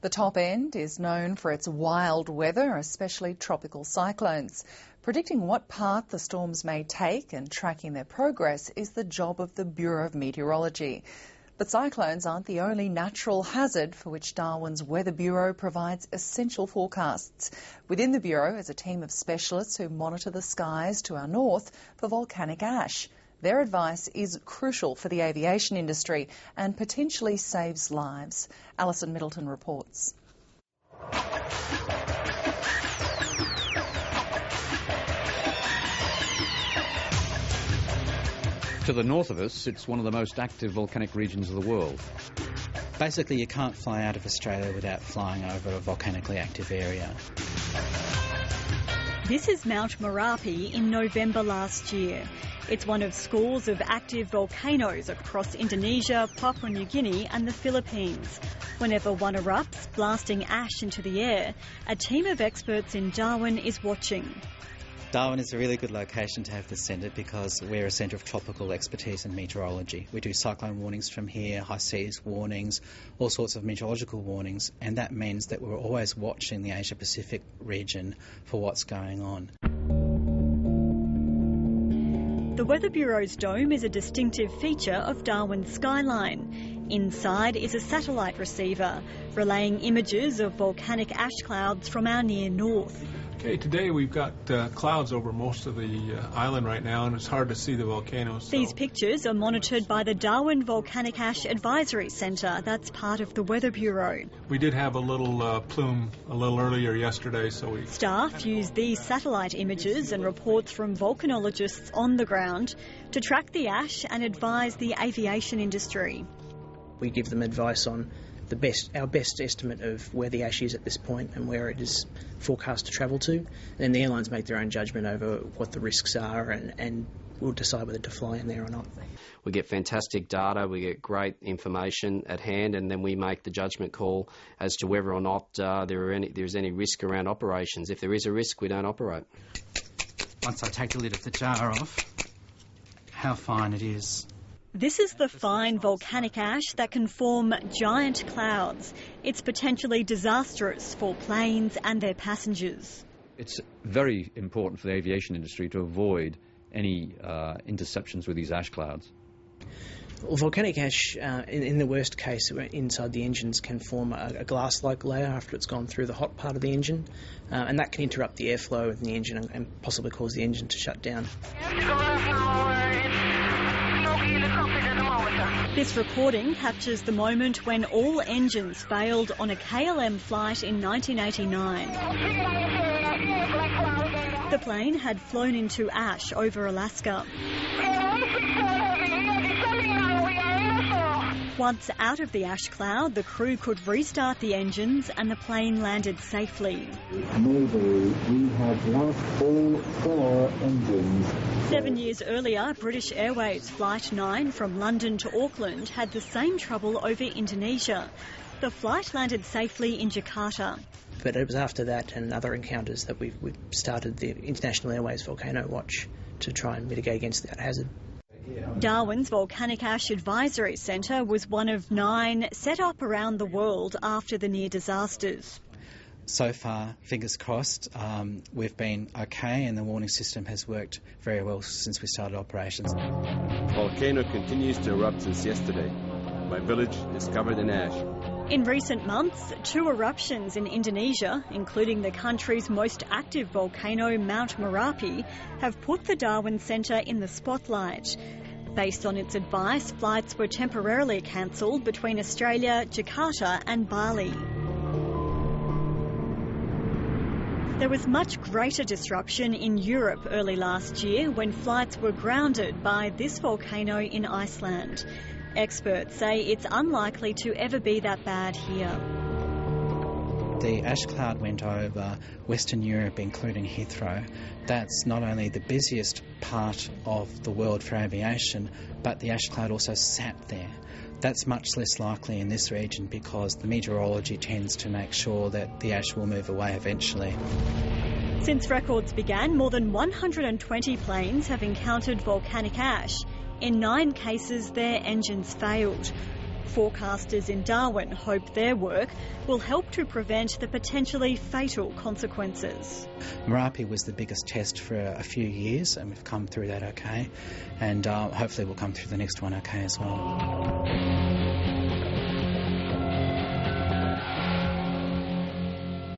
The top end is known for its wild weather, especially tropical cyclones. Predicting what path the storms may take and tracking their progress is the job of the Bureau of Meteorology. But cyclones aren't the only natural hazard for which Darwin's Weather Bureau provides essential forecasts. Within the Bureau is a team of specialists who monitor the skies to our north for volcanic ash. Their advice is crucial for the aviation industry and potentially saves lives. Alison Middleton reports. To the north of us, it's one of the most active volcanic regions of the world. Basically, you can't fly out of Australia without flying over a volcanically active area. This is Mount Merapi in November last year. It's one of scores of active volcanoes across Indonesia, Papua New Guinea and the Philippines. Whenever one erupts, blasting ash into the air, a team of experts in Darwin is watching. Darwin is a really good location to have the centre because we're a centre of tropical expertise in meteorology. We do cyclone warnings from here, high seas warnings, all sorts of meteorological warnings, and that means that we're always watching the Asia-Pacific region for what's going on. The Weather Bureau's dome is a distinctive feature of Darwin's skyline. Inside is a satellite receiver, relaying images of volcanic ash clouds from our near north. Okay, today we've got clouds over most of the island right now, and it's hard to see the volcanoes. These pictures are monitored by the Darwin Volcanic Ash Advisory Centre. That's part of the Weather Bureau. We did have a little plume a little earlier yesterday, so we... Staff use these satellite images and reports from volcanologists on the ground to track the ash and advise the aviation industry. We give them advice on our best estimate of where the ash is at this point and where it is forecast to travel to. And then the airlines make their own judgment over what the risks are and we'll decide whether to fly in there or not. We get fantastic data, we get great information at hand, and then we make the judgment call as to whether or not there's any risk around operations. If there is a risk, we don't operate. Once I take the lid of the jar off, how fine it is. This is the fine volcanic ash that can form giant clouds. It's potentially disastrous for planes and their passengers. It's very important for the aviation industry to avoid any interceptions with these ash clouds. Well, volcanic ash, in the worst case, inside the engines can form a glass-like layer after it's gone through the hot part of the engine, and that can interrupt the airflow in the engine and possibly cause the engine to shut down. This recording captures the moment when all engines failed on a KLM flight in 1989. The plane had flown into ash over Alaska. Once out of the ash cloud, the crew could restart the engines and the plane landed safely. Mayday, we have lost all 4 engines. 7 years earlier, British Airways Flight 9 from London to Auckland had the same trouble over Indonesia. The flight landed safely in Jakarta. But it was after that and other encounters that we started the International Airways Volcano Watch to try and mitigate against that hazard. Darwin's Volcanic Ash Advisory Centre was one of 9 set up around the world after the near disasters. So far, fingers crossed, we've been okay and the warning system has worked very well since we started operations. Volcano continues to erupt since yesterday. My village is covered in ash. In recent months, 2 eruptions in Indonesia, including the country's most active volcano, Mount Merapi, have put the Darwin Centre in the spotlight. Based on its advice, flights were temporarily cancelled between Australia, Jakarta and Bali. There was much greater disruption in Europe early last year when flights were grounded by this volcano in Iceland. Experts say it's unlikely to ever be that bad here. The ash cloud went over Western Europe, including Heathrow. That's not only the busiest part of the world for aviation, but the ash cloud also sat there. That's much less likely in this region because the meteorology tends to make sure that the ash will move away eventually. Since records began, more than 120 planes have encountered volcanic ash. In 9 cases, their engines failed. Forecasters in Darwin hope their work will help to prevent the potentially fatal consequences. Merapi was the biggest test for a few years, and we've come through that okay, and hopefully we'll come through the next one okay as well.